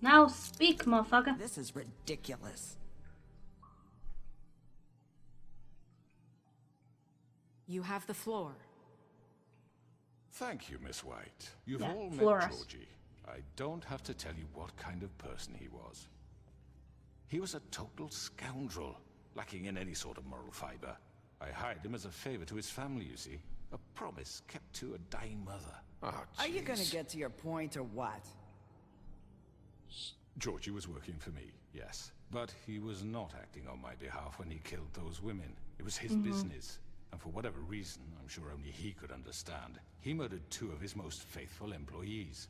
Now speak, motherfucker. This is ridiculous. You have the floor. Thank you, Miss White. You've Yeah, all floor met us. Georgie. I don't have to tell you what kind of person he was. He was a total scoundrel, lacking in any sort of moral fiber. I hired him as a favor to his family, you see. A promise kept to a dying mother. Oh, Are you gonna jeez. get to your point or what? Georgie was working for me, yes. But he was not acting on my behalf when he killed those women. It was his business. And for whatever reason, I'm sure only he could understand, he murdered 2 of his most faithful employees.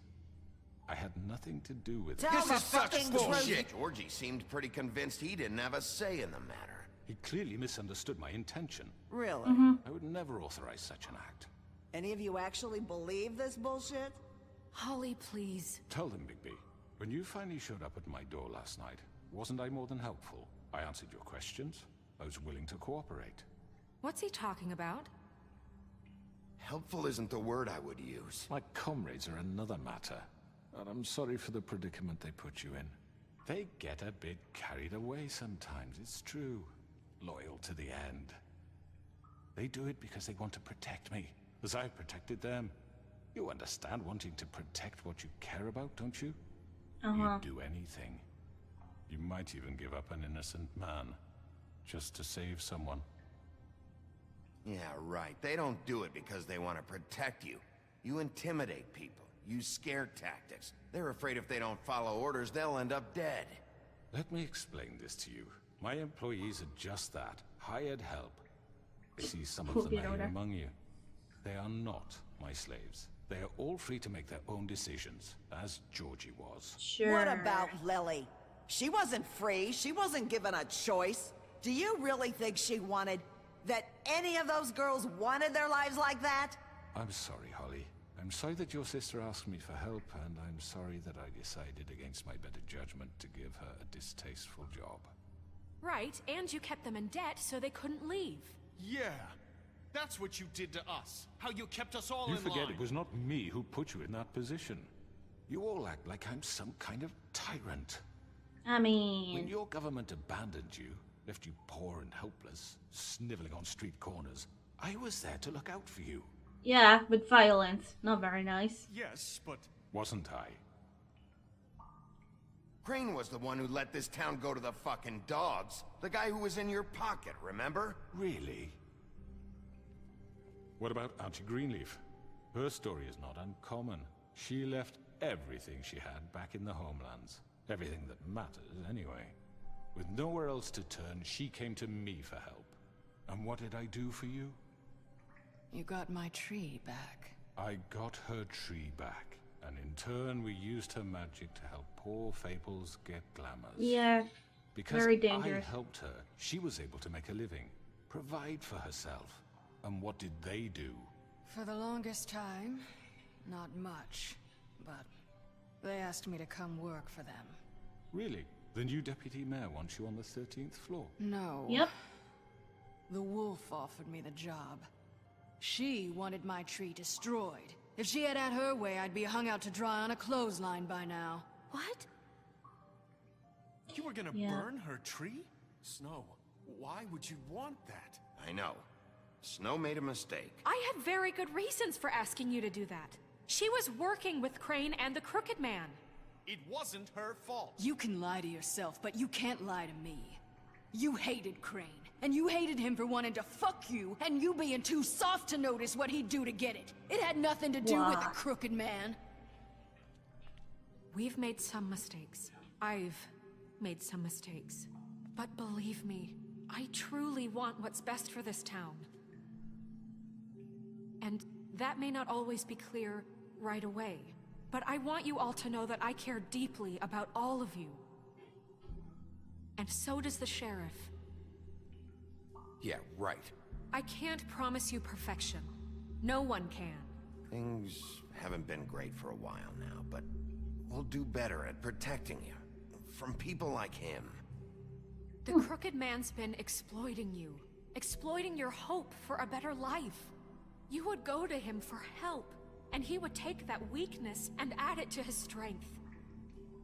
I had nothing to do with it. Tell This the is such fucking bullshit. truth. Georgie seemed pretty convinced he didn't have a say in the matter. He clearly misunderstood my intention. Really? I would never authorize such an act. Any of you actually believe this bullshit? Holly, please. Tell them, Bigby. When you finally showed up at my door last night, wasn't I more than helpful? I answered your questions. I was willing to cooperate. What's he talking about? Helpful isn't the word I would use. My comrades are another matter. And I'm sorry for the predicament they put you in. They get a bit carried away sometimes, it's true. Loyal to the end. They do it because they want to protect me, as I've protected them. You understand wanting to protect what you care about, don't you? You'd do anything. You might even give up an innocent man, just to save someone. Yeah, right. They don't do it because they want to protect you. You intimidate people, use scare tactics. They're afraid if they don't follow orders, they'll end up dead. Let me explain this to you. My employees are just that, hired help. I see some of them Get are here order. among you. They are not my slaves. They are all free to make their own decisions, as Georgie was. Sure. What about Lily? She wasn't free. She wasn't given a choice. Do you really think she wanted... that any of those girls wanted their lives like that? I'm sorry, Holly. I'm sorry that your sister asked me for help, and I'm sorry that I decided against my better judgment to give her a distasteful job. Right, and you kept them in debt so they couldn't leave. Yeah, that's what you did to us. How you kept us all You in forget line. it was not me who put you in that position. You all act like I'm some kind of tyrant. I When mean, your government abandoned you, left you poor and helpless, sniveling on street corners, I was there to look out for you. yeah, with violence. Not very nice. Yes, but Wasn't I? Crane was the one who let this town go to the fucking dogs. The guy who was in your pocket, remember? Really? What about Auntie Greenleaf? Her story is not uncommon. She left everything she had back in the homelands. Everything that matters, anyway. With nowhere else to turn, she came to me for help. And what did I do for you? You got my tree back. I got her tree back. And in turn, we used her magic to help poor Fables get glamours. Yeah, Because very dangerous. I helped her, she was able to make a living, provide for herself. And what did they do? For the longest time, not much. But they asked me to come work for them. Really? The new deputy mayor wants you on the 13th floor. No. Yep. The wolf offered me the job. She wanted my tree destroyed. If she had her way, I'd be hung out to dry on a clothesline by now. What? you were gonna Yeah. burn her tree? Snow, why would you want that? I know. Snow made a mistake. I had very good reasons for asking you to do that. She was working with Crane and the Crooked Man. It wasn't her fault. You can lie to yourself, but you can't lie to me. You hated Crane, and you hated him for wanting to fuck you, and you being too soft to notice what he'd do to get it. It had nothing to do with the Wow. Crooked Man. We've made some mistakes. I've made some mistakes. But believe me, I truly want what's best for this town. And that may not always be clear right away. But I want you all to know that I care deeply about all of you. And so does the sheriff. Yeah, right. I can't promise you perfection. No one can. Things haven't been great for a while now, but we'll do better at protecting you. From people like him. The Crooked Man's been exploiting you. Exploiting your hope for a better life. You would go to him for help, and he would take that weakness and add it to his strength.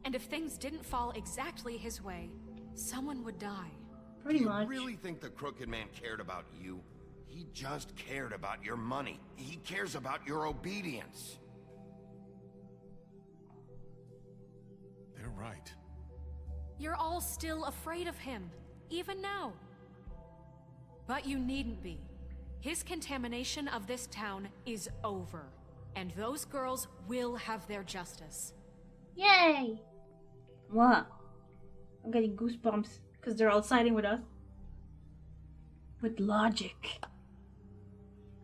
And if things didn't fall exactly his way, someone would die. Pretty Do you much. really think the Crooked Man cared about you? He just cared about your money. He cares about your obedience. They're right. You're all still afraid of him, even now. But you needn't be. His contamination of this town is over. And those girls will have their justice. Yay! What? I'm getting goosebumps because they're all siding with us. With logic.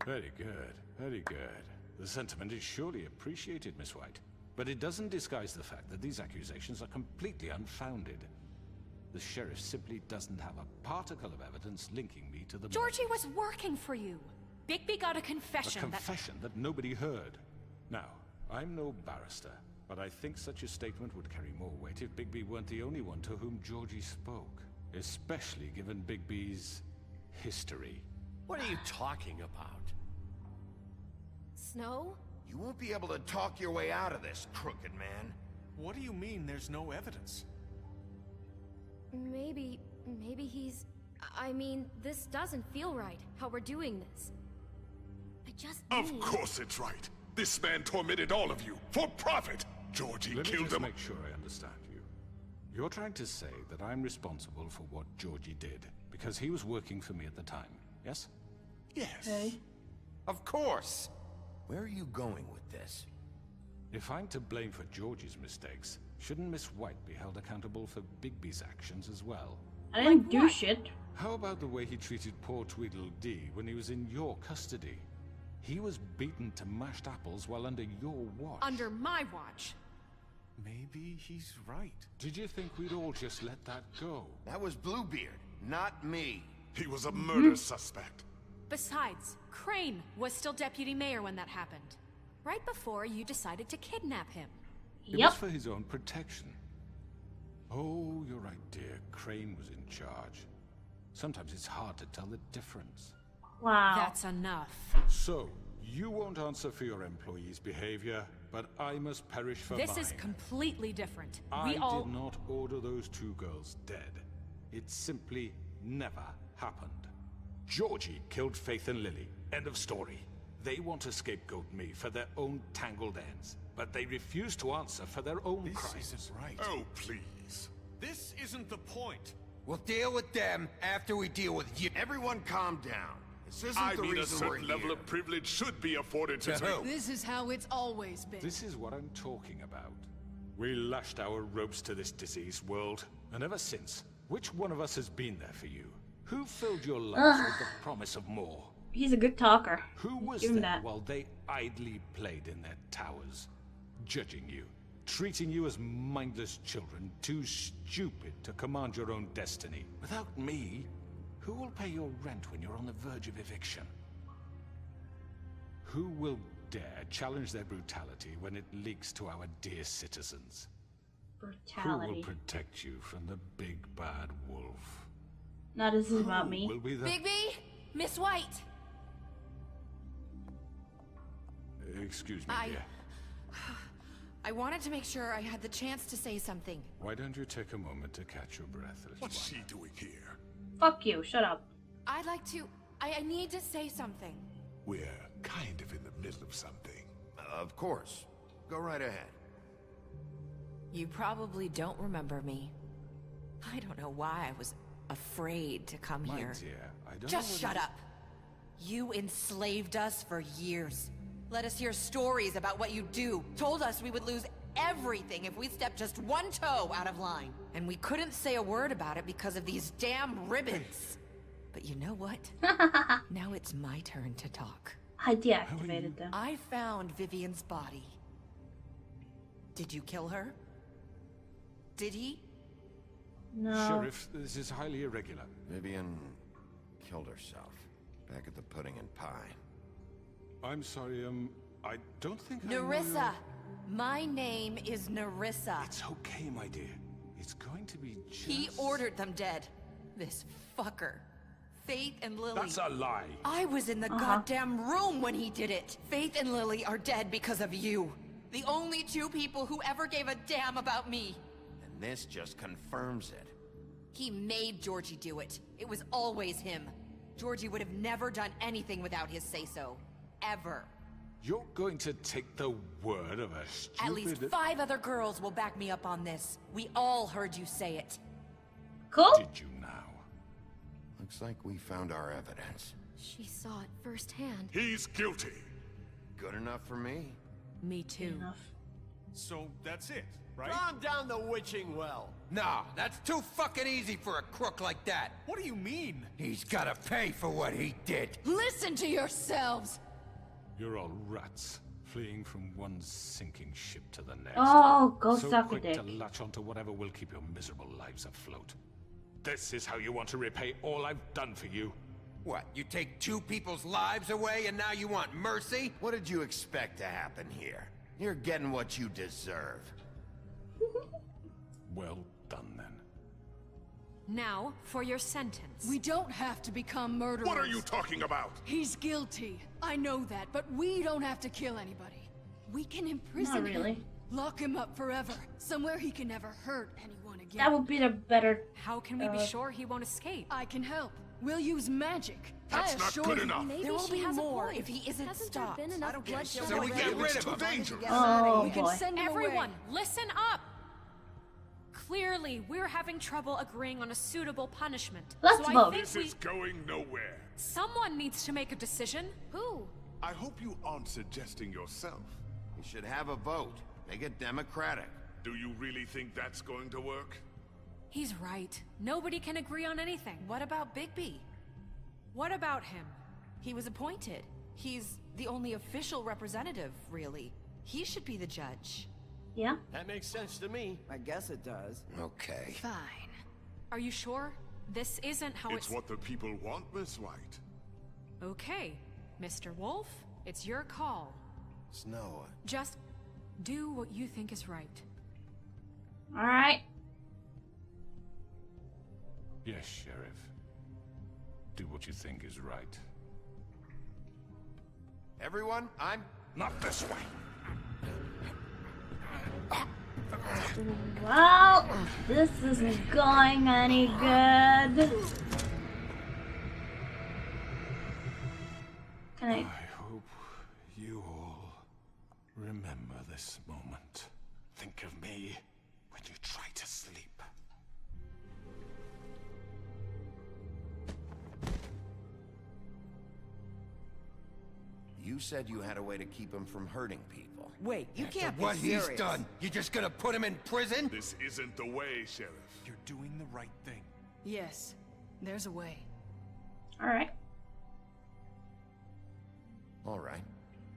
Very good, very good. The sentiment is surely appreciated, Miss White. But it doesn't disguise the fact that these accusations are completely unfounded. The sheriff simply doesn't have a particle of evidence linking me to the Georgie murders. was working for you. Bigby got a A confession confession that nobody heard. Now, I'm no barrister, but I think such a statement would carry more weight if Bigby weren't the only one to whom Georgie spoke. Especially given Bigby's history. What are you talking about? Snow? You won't be able to talk your way out of this, Crooked Man. What do you mean there's no evidence? Maybe he's... I mean, this doesn't feel right, how we're doing this. I just Of need... course it's right. This man tormented all of you for profit. Georgie Let me killed just them. make sure I understand you. You're trying to say that I'm responsible for what Georgie did because he was working for me at the time, yes? Yes. Okay. Of course. Where are you going with this? If I'm to blame for Georgie's mistakes, shouldn't Miss White be held accountable for Bigby's actions as well? I didn't do shit. How about the way he treated poor Tweedledee when he was in your custody? He was beaten to mashed apples while under your watch. Under my watch. Maybe he's right. Did you think we'd all just let that go? That was Bluebeard, not me. He was a murder suspect. Besides, Crane was still deputy mayor when that happened. Right before you decided to kidnap him. It was Yep. for his own protection. Oh, you're right, dear. Crane was in charge. Sometimes it's hard to tell the difference. Wow. That's enough. So, you won't answer for your employees' behavior, but I must perish for This mine. is completely different. I We all... did not order those two girls dead. It simply never happened. Georgie killed Faith and Lily. End of story. They want to scapegoat me for their own tangled ends, but they refuse to answer for their own This crimes. isn't right. Oh, please. This isn't the point. We'll deal with them after we deal with you. Everyone calm down. This isn't I the mean, a reason we're certain level here. of privilege should be afforded to To me. who? This is how it's always been. This is what I'm talking about. We lashed our ropes to this diseased world, and ever since, which one of us has been there for you? Who filled your lives with the promise of more? He's a good talker. Who was Give him there that. while they idly played in their towers, judging you, treating you as mindless children, too stupid to command your own destiny? Without me, who will pay your rent when you're on the verge of eviction? Who will dare challenge their brutality when it leaks to our dear citizens? Who will Brutality. protect you from the big bad wolf? Now this is about Who me. will be the... Bigby! Miss White! Excuse me, dear. I wanted to make sure I had the chance to say something. Why don't you take a moment to catch your breath, little What's one? she doing here? Fuck you. Shut up. I'd like to... I need to say something. We're kind of in the middle of something. Of course. Go right ahead. You probably don't remember me. I don't know why I was afraid to come My here. dear, I don't Just know shut up. You enslaved us for years. Let us hear stories about what you do. Told us we would lose everything if we stepped just one toe out of line. And we couldn't say a word about it because of these damn ribbons. But you know what? Now it's my turn to talk. I deactivated them. I found Vivian's body. Did you kill her? Did he? No. Sheriff, this is highly irregular. Vivian killed herself. Back at the Pudding and Pie. I'm sorry, I don't think I know Nerissa! your- My name is Nerissa. It's okay, my dear. It's going to be just... He ordered them dead. This fucker. Faith and Lily. That's a lie. I was in the goddamn room when he did it. Faith and Lily are dead because of you. The only two people who ever gave a damn about me. and this just confirms it. He made Georgie do it. It was always him. Georgie would have never done anything without his say-so. Ever. You're going to take the word of a stupid... At least 5 other girls will back me up on this. We all heard you say it. Cool. Did you now? Looks like we found our evidence. She saw it firsthand. He's guilty. Good enough for me. Me too. Enough. So that's it, right? Calm down the witching well. Nah, that's too fucking easy for a crook like that. What do you mean? He's gotta pay for what he did. Listen to yourselves! You're all rats, fleeing from one sinking ship to the next. Oh, go so suck a quick dick. to latch onto whatever will keep your miserable lives afloat. This is how you want to repay all I've done for you. What, you take 2 people's lives away and now you want mercy? What did you expect to happen here? You're getting what you deserve. Well done, then. Now, for your sentence. We don't have to become murderers. What are you talking about? He's guilty. I know that, but we don't have to kill anybody. We can imprison Not really. him. Lock him up forever. Somewhere he can never hurt anyone again. That would be the better. How can we be sure he won't escape? I can help. We'll use magic. That's I not assure good you. enough. Maybe There will she be has a more point. if he isn't Hasn't stopped. there been enough bloodshed So we get already? rid It's of too him. dangerous. Oh We can boy. send him Everyone, away. listen up! Clearly, we're having trouble agreeing on a suitable punishment. Let's so vote. I This think is going nowhere. someone needs to make a decision. Who? I hope you aren't suggesting yourself. We should have a vote. Make it democratic. Do you really think that's going to work? He's right. Nobody can agree on anything. What about Bigby? What about him? He was appointed. He's the only official representative, really. He should be the judge. Yeah. That makes sense to me. I guess it does. Okay. Fine. Are you sure? This isn't how It's what the people want, Miss White. Okay, Mr. Wolf, it's your call. Snow. Just do what you think is right. All right. Yes, Sheriff. Do what you think is right. Everyone, I'm... Not this way. Well, this isn't going any good. Can I? I hope you all remember this moment. Think of me when you try to sleep. You said you had a way to keep him from hurting people. Wait, you can't be What serious. he's done, you just gonna put him in prison? This isn't the way, Sheriff. You're doing the right thing. Yes, there's a way. All right. All right,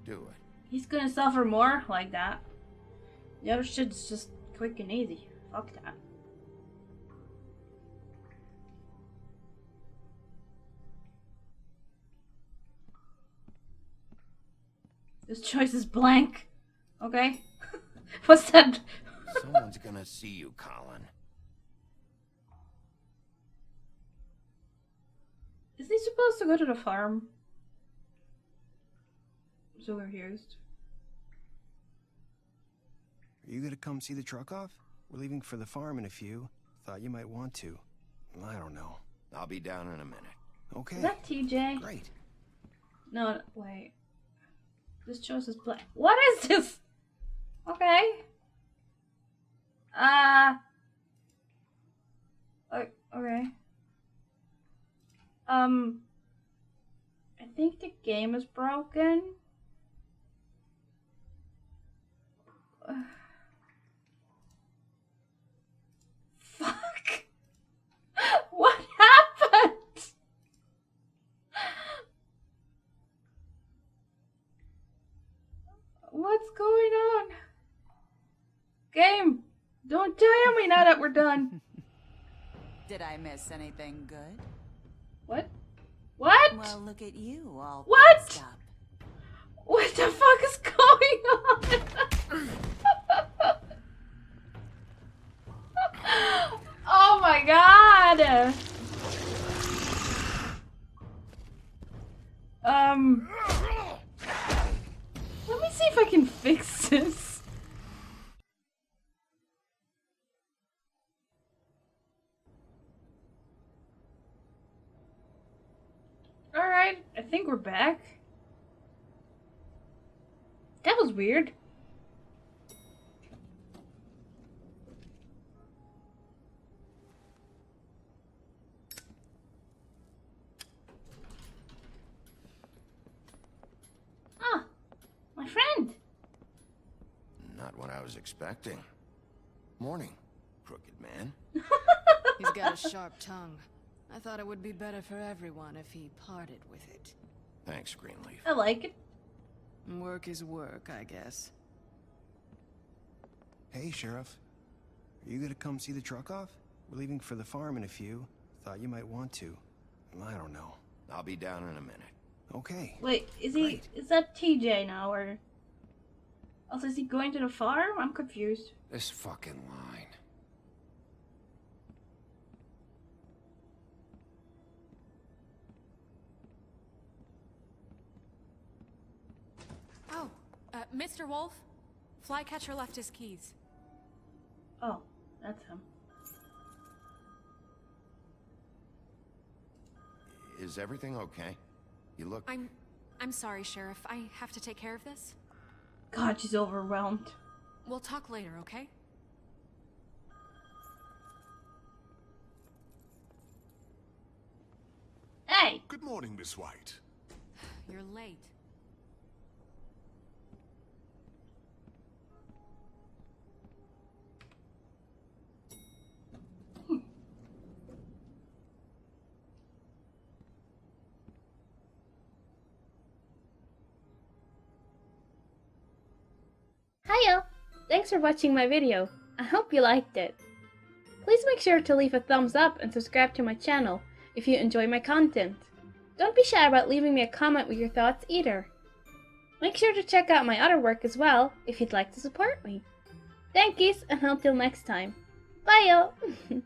do it. He's gonna suffer more like that. The other shit's just quick and easy. Fuck that. This choice is blank. Okay. What's that? Someone's gonna see you, Colin. Is he supposed to go to the farm? I'm so confused. Are you gonna come see the truck off? We're leaving for the farm in a few. Thought you might want to. I don't know. I'll be down in a minute. Okay. Is that TJ? Great. No, wait. This choice is blank. What is this? Okay. Okay. I think the game is broken. Fuck. What happened? What's going on? Game, don't tire me now that we're done. Did I miss anything good? What? What? Well, look at you, all What? fixed up. What the fuck is going on? Oh my god! Let me see if I can fix this. Alright, I think we're back. That was weird. Ah, my friend. Not what I was expecting. Morning, crooked man. He's got a sharp tongue. I thought it would be better for everyone if he parted with it. Thanks, Greenleaf. I like it. Work is work, I guess. Hey, Sheriff. Are you gonna come see the truck off? We're leaving for the farm in a few. Thought you might want to. I don't know. I'll be down in a minute. Okay. Wait, is he? Great. Is that TJ now, or? Also, is he going to the farm? I'm confused. This fucking line. Oh, Mr. Wolf? Flycatcher left his keys. Oh, that's him. Is everything okay? You look... I'm sorry, Sheriff. I have to take care of this. God, she's overwhelmed. We'll talk later, okay? Hey! Good morning, Miss White. You're late. Hiya! Thanks for watching my video. I hope you liked it. Please make sure to leave a thumbs up and subscribe to my channel if you enjoy my content. Don't be shy about leaving me a comment with your thoughts either. Make sure to check out my other work as well if you'd like to support me. Thank yous, and until next time. Bye yo!